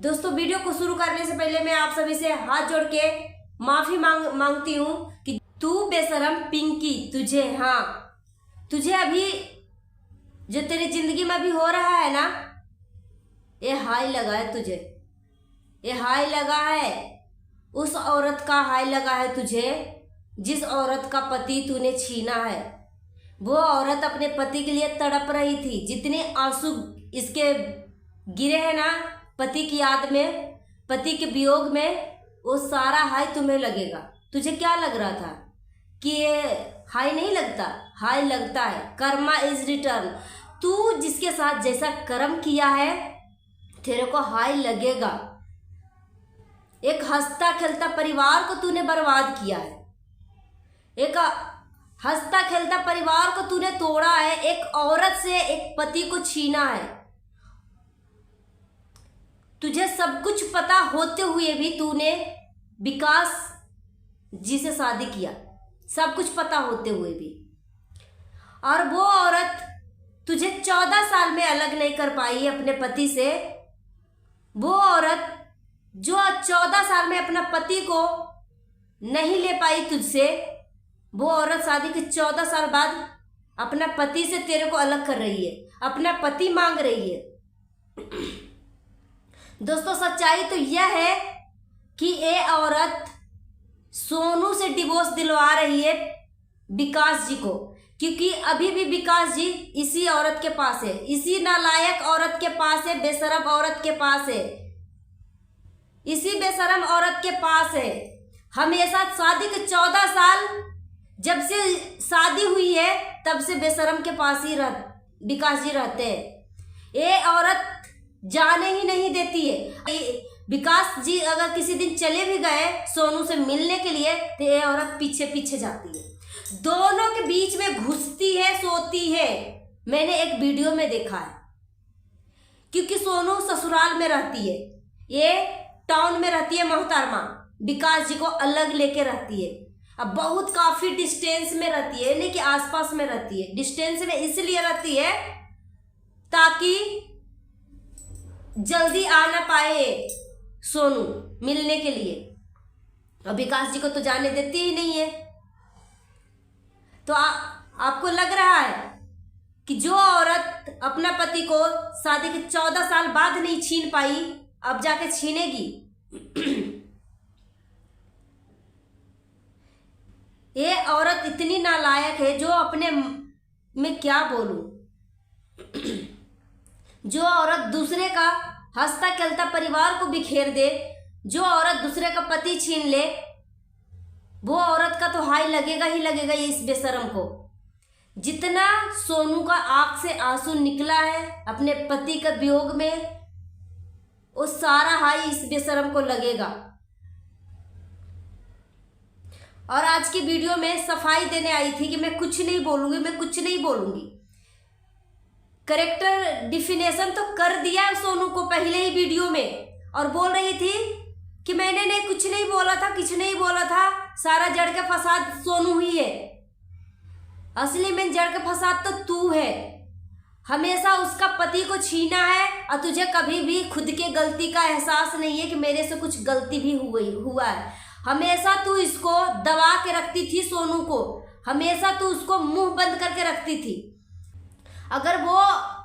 दोस्तों, वीडियो को शुरू करने से पहले मैं आप सभी से हाथ जोड़ के माफी मांगती हूँ कि तू बेशरम पिंकी, तुझे अभी जो तेरी जिंदगी में अभी हो रहा है ना, ये हाई लगा है तुझे। ये हाई लगा है उस औरत का, हाई लगा है तुझे जिस औरत का पति तूने छीना है। वो औरत अपने पति के लिए तड़प रही थी। जितने आंसू इसके गिरे हैं ना पति की याद में, पति के वियोग में, वो सारा हाई तुम्हें लगेगा। तुझे क्या लग रहा था कि ये हाई नहीं लगता? हाई लगता है। Karma is return. तू जिसके साथ जैसा कर्म किया है तेरे को हाई लगेगा। एक हंसता खेलता परिवार को तूने बर्बाद किया है। एक हंसता खेलता परिवार को तूने तोड़ा है। एक औरत से एक पति को छीना है। तुझे सब कुछ पता होते हुए भी तूने विकास जी से शादी किया, सब कुछ पता होते हुए भी। और वो औरत तुझे 14 साल में अलग नहीं कर पाई अपने पति से। वो औरत जो 14 साल में अपना पति को नहीं ले पाई तुझसे, वो औरत शादी के 14 साल बाद अपना पति से तेरे को अलग कर रही है, अपना पति मांग रही है। दोस्तों, सच्चाई तो यह है कि ये औरत सोनू से डिवोर्स दिलवा रही है विकास जी को, क्योंकि अभी भी विकास जी इसी औरत के पास है, इसी नालायक औरत के पास है, बेशरम औरत के पास है, इसी बेशरम औरत के पास है। हमेशा शादी के 14 साल जब से शादी हुई है तब से बेशरम के पास ही विकास जी रहते हैं। ये औरत जाने ही नहीं देती है। विकास जी अगर किसी दिन चले भी गए सोनू से मिलने के लिए तो ये औरत पीछे पीछे जाती है, दोनों के बीच में घुसती है, सोती है। मैंने एक वीडियो में देखा है, क्योंकि सोनू ससुराल में रहती है, ये टाउन में रहती है मोहतरमा, विकास जी को अलग लेके रहती है। अब बहुत काफी डिस्टेंस में रहती है, नहीं कि आसपास में रहती है। डिस्टेंस में इसलिए रहती है ताकि जल्दी आ ना पाए सोनू मिलने के लिए। और विकास जी को तो जाने देती ही नहीं है। तो आपको लग रहा है कि जो औरत अपना पति को शादी के 14 साल बाद नहीं छीन पाई, अब जाके छीनेगी। ये औरत इतनी नालायक है, जो अपने में क्या बोलूं, जो औरत दूसरे का हंसता खेलता परिवार को बिखेर दे, जो औरत दूसरे का पति छीन ले, वो औरत का तो हाई लगेगा ही लगेगा ये इस बेशरम को। जितना सोनू का आंख से आंसू निकला है अपने पति के वियोग में, वो सारा हाई इस बेशरम को लगेगा। और आज की वीडियो में सफाई देने आई थी कि मैं कुछ नहीं बोलूंगी। करेक्टर डिफिनेशन तो कर दिया सोनू को पहले ही वीडियो में, और बोल रही थी कि मैंने कुछ नहीं बोला था, सारा जड़ के फसाद सोनू ही है। असली में जड़ के फसाद तो तू है। हमेशा उसका पति को छीना है और तुझे कभी भी खुद के गलती का एहसास नहीं है कि मेरे से कुछ गलती भी हुआ है। हमेशा तू इसको दबा के रखती थी सोनू को, हमेशा तू उसको मुंह बंद करके रखती थी। अगर वो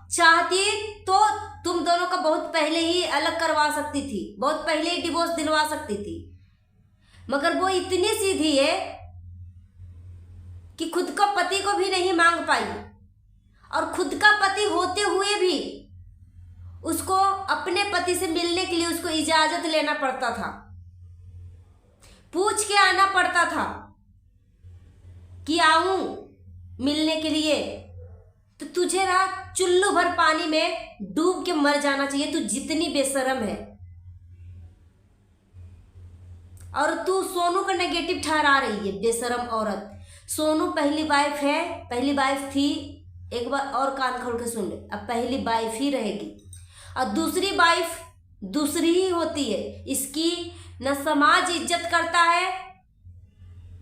चाहती तो तुम दोनों का बहुत पहले ही अलग करवा सकती थी, बहुत पहले ही डिवोर्स दिलवा सकती थी। मगर वो इतनी सीधी है कि खुद का पति को भी नहीं मांग पाई, और खुद का पति होते हुए भी उसको अपने पति से मिलने के लिए उसको इजाजत लेना पड़ता था, पूछ के आना पड़ता था कि आऊं मिलने के लिए। तो तुझे ना चुल्लू भर पानी में डूब के मर जाना चाहिए, तू जितनी बेशरम है। और तू सोनू का नेगेटिव ठहरा रही है, बेशरम औरत। सोनू पहली वाइफ है, पहली वाइफ थी, एक बार और कान खोल के सुन ले, अब पहली वाइफ ही रहेगी। और दूसरी वाइफ दूसरी ही होती है। इसकी न समाज इज्जत करता है,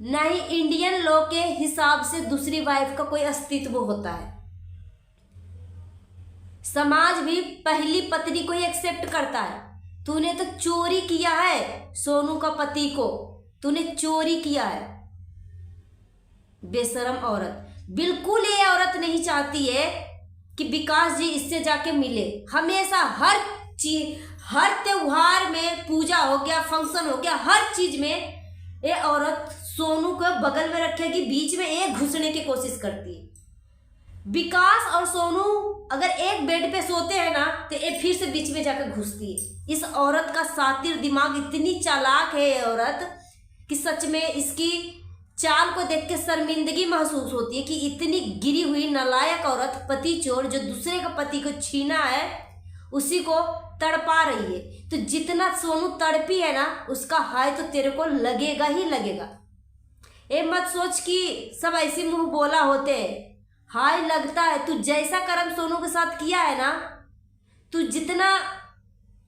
न ही इंडियन लॉ के हिसाब से दूसरी वाइफ का कोई अस्तित्व होता है। समाज भी पहली पत्नी को ही एक्सेप्ट करता है। तूने तो चोरी किया है सोनू का पति को, तूने चोरी किया है। बेशरम औरत। बिल्कुल ये औरत नहीं चाहती है कि विकास जी इससे जाके मिले। हमेशा हर चीज, हर त्योहार में, पूजा हो गया, फंक्शन हो गया, हर चीज में ये औरत सोनू को बगल में रखेगी, बीच में एक घुसने की कोशिश करती है। विकास और सोनू अगर एक बेड पे सोते हैं ना तो ये फिर से बीच में जाकर घुसती है। इस औरत का सातिर दिमाग, इतनी चालाक है ये औरत कि सच में इसकी चाल को देख के शर्मिंदगी महसूस होती है कि इतनी गिरी हुई नालायक औरत, पति चोर, जो दूसरे का पति को छीना है, उसी को तड़पा रही है। तो जितना सोनू तड़पी है ना, उसका हाय तो तेरे को लगेगा ही लगेगा। ये मत सोच कि सब ऐसे मुंह बोला होते हैं, हाय लगता है। तू जैसा कर्म सोनू के साथ किया है ना, तू जितना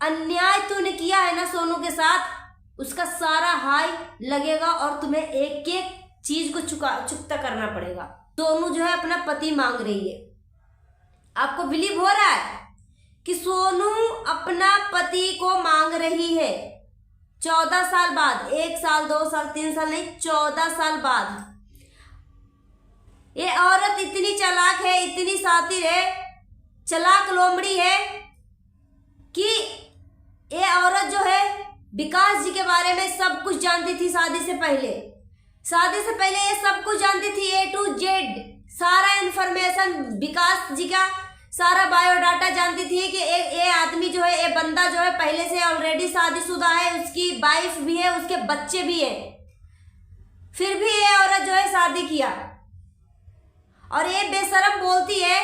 अन्याय तूने किया है ना सोनू के साथ, उसका सारा हाय लगेगा और तुम्हें एक एक चीज को चुकता करना पड़ेगा। सोनू जो है अपना पति मांग रही है। आपको बिलीव हो रहा है कि सोनू अपना पति को मांग रही है 14 साल बाद? 1 साल, 2 साल, 3 साल नहीं, 14 साल बाद। ये औरत इतनी चालाक है, इतनी शातिर है, चालाक लोमड़ी है कि ये औरत जो है विकास जी के बारे में सब कुछ जानती थी। शादी से पहले ये सब कुछ जानती थी, A to Z सारा इंफॉर्मेशन, विकास जी का सारा बायोडाटा जानती थी कि ये आदमी जो है, ये बंदा जो है पहले से ऑलरेडी शादीशुदा है, उसकी वाइफ भी है, उसके बच्चे भी हैं। फिर भी ये औरत जो है शादी किया और ये बेशरम बोलती है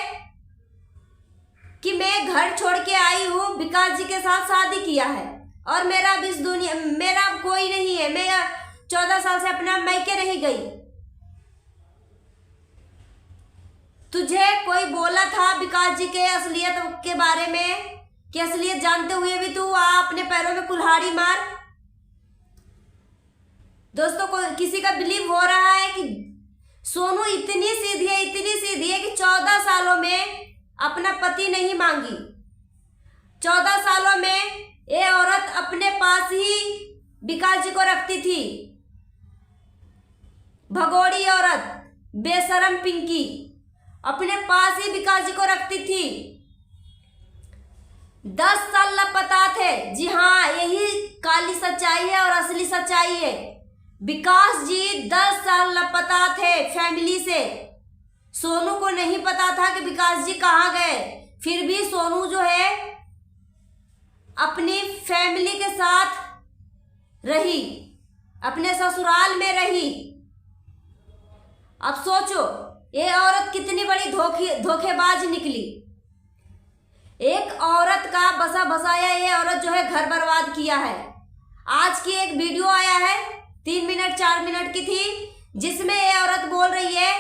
कि मैं घर छोड़ के आई हूँ, विकास जी के साथ शादी किया है और मेरा अब इस दुनिया, मेरा अब कोई नहीं है, मैं 14 साल से अपना मैके नहीं गई। तुझे कोई बोला था विकास जी के असलियत के बारे में कि असलियत जानते हुए भी तू अपने पैरों में कुल्हाड़ी मार? दोस्तों, को किसी का बिलीव हो रहा है कि सोनू इतनी सीधी है कि 14 सालों में अपना पति नहीं मांगी। 14 सालों में ये औरत अपने पास ही विकास जी को रखती थी। भगोड़ी औरत, बेशरम पिंकी अपने पास ही विकास जी को रखती थी। 10 साल लापता थे। जी हाँ, यही काली सच्चाई है और असली सच्चाई है। विकास जी 10 साल लापता थे फैमिली से। सोनू को नहीं पता था कि विकास जी कहाँ गए। फिर भी सोनू जो है अपनी फैमिली के साथ रही, अपने ससुराल में रही। अब सोचो ये औरत कितनी बड़ी धोखेबाज निकली। एक औरत का बसा बसाया ये औरत जो है घर बर्बाद किया है। आज की एक वीडियो आया है 3 मिनट 4 मिनट की थी, जिसमें ये औरत बोल रही है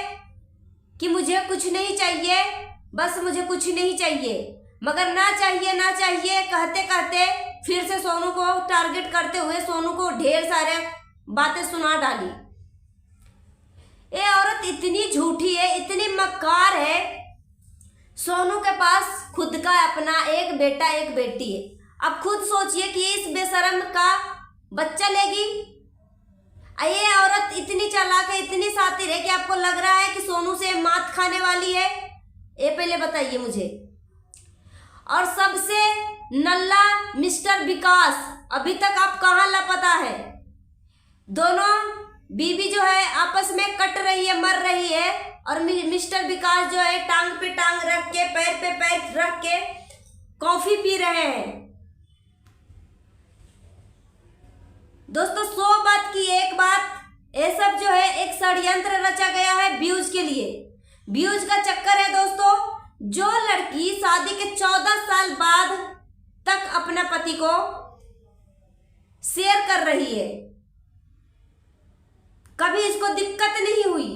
कि मुझे कुछ नहीं चाहिए, बस मुझे कुछ नहीं चाहिए। मगर ना चाहिए कहते कहते फिर से सोनू को टारगेट करते हुए सोनू को ढेर सारे बातें सुना डाली। ये औरत इतनी झूठी है, इतनी मक्कार है। सोनू के पास खुद का अपना एक बेटा एक बेटी है। अब खुद सोचिए कि इस बेशरम का बच्चा लेगी। ये औरत इतनी चालाक है, इतनी शातिर है कि आपको लग रहा है कि सोनू से मात खाने वाली है? ये पहले बताइए मुझे। और सबसे नल्ला मिस्टर विकास अभी तक आप कहाँ लापता है? दोनों बीवी जो है आपस में कट रही है, मर रही है, और मिस्टर विकास जो है टांग पे टांग रख के, पैर पे पैर रख के कॉफी पी रहे हैं। दोस्तों, 100 बात की एक बात, ये सब जो है एक षड्यंत्र रचा गया है व्यूज के लिए। व्यूज का चक्कर है दोस्तों। जो लड़की शादी के 14 साल बाद तक अपना पति को शेयर कर रही है, कभी इसको दिक्कत नहीं हुई,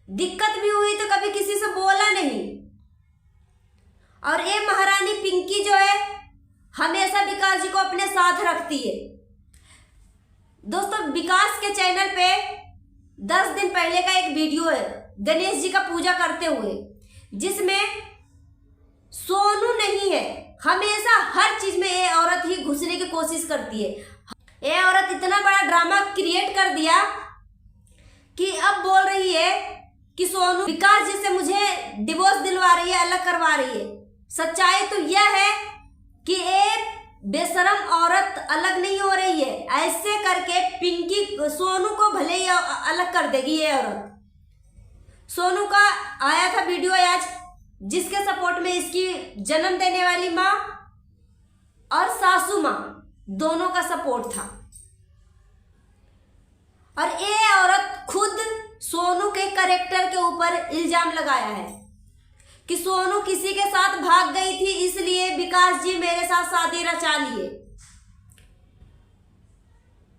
दिक्कत भी हुई तो कभी किसी से बोला नहीं। और ये महारानी पिंकी जो है हमेशा विकास जी को अपने साथ रखती है। दोस्तों, विकास के चैनल पे 10 दिन पहले का एक वीडियो है गणेश जी का पूजा करते हुए, जिसमें सोनू नहीं है, हमेशा हर चीज में ये औरत ही घुसने की कोशिश करती है। ये औरत इतना बड़ा ड्रामा क्रिएट कर दिया कि अब बोल रही है कि सोनू विकास जी से मुझे डिवोर्स दिलवा रही है, अलग करवा रही है। सच्चाई तो यह है कि एक बेशरम औरत अलग नहीं हो रही है। ऐसे करके पिंकी सोनू को भले ही अलग कर देगी ये औरत। सोनू का आया था वीडियो आज, जिसके सपोर्ट में इसकी जन्म देने वाली माँ और सासू माँ दोनों का सपोर्ट था। और ये औरत खुद सोनू के कैरेक्टर के ऊपर इल्जाम लगाया है कि सोनू किसी के साथ भाग गई थी, इसलिए विकास जी मेरे साथ शादी रचा लिए।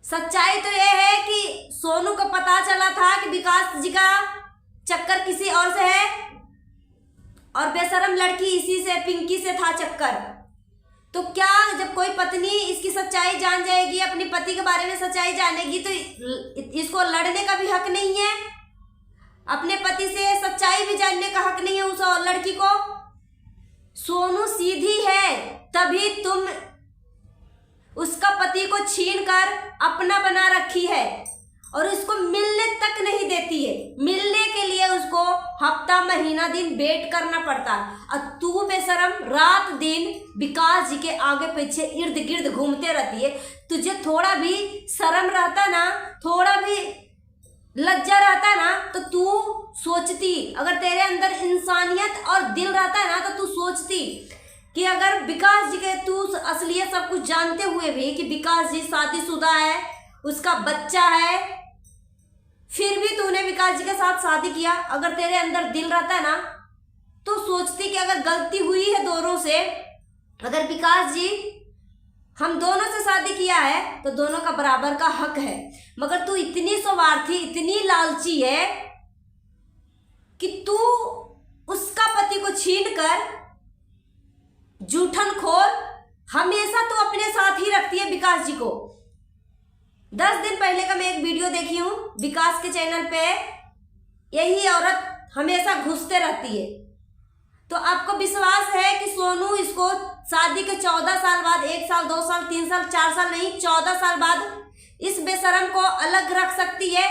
सच्चाई तो यह है कि सोनू को पता चला था कि विकास जी का चक्कर किसी और से है और बेशरम लड़की इसी से, पिंकी से था चक्कर। तो क्या जब कोई पत्नी इसकी सच्चाई जान जाएगी, अपने पति के बारे में सच्चाई जानेगी, तो इसको लड़ने का भी हक नहीं है? अपने पति से सच्चाई भी जानने का हक नहीं है उस लड़की को? सोनू सीधी है, तभी तुम उसका पति को छीनकर अपना बना रखी है और उसको मिलने तक नहीं देती है। मिलने के लिए उसको हफ्ता महीना दिन वेट करना पड़ता है। और तू बेशरम रात दिन विकास जी के आगे पीछे इर्द गिर्द घूमते रहती है। तुझे थोड़ा भी शर्म रहता ना, थोड़ा भी लज्जा रहता ना, तो तू सोचती, अगर तेरे अंदर इंसानियत और दिल रहता है ना, तो तू सोचती कि अगर विकास जी के तू असलियत सब कुछ जानते हुए भी कि विकास जी शादीशुदा है, उसका बच्चा है, फिर भी तूने विकास जी के साथ शादी किया। अगर तेरे अंदर दिल रहता ना, तो सोचती कि अगर गलती हुई है दोनों से, अगर विकास जी हम दोनों से शादी किया है तो दोनों का बराबर का हक है। मगर तू इतनी स्वार्थी, इतनी लालची है कि तू उसका पति को छीनकर जूठन खोर हमेशा तो अपने साथ ही रखती है विकास जी को। 10 दिन पहले का मैं एक वीडियो देखी हूँ विकास के चैनल पे, यही औरत हमेशा घुसते रहती है। तो आपको विश्वास है कि सोनू इसको शादी के 14 साल बाद, 1 साल, 2 साल, 3 साल, 4 साल नहीं, 14 साल बाद इस बेशरम को अलग रख सकती है?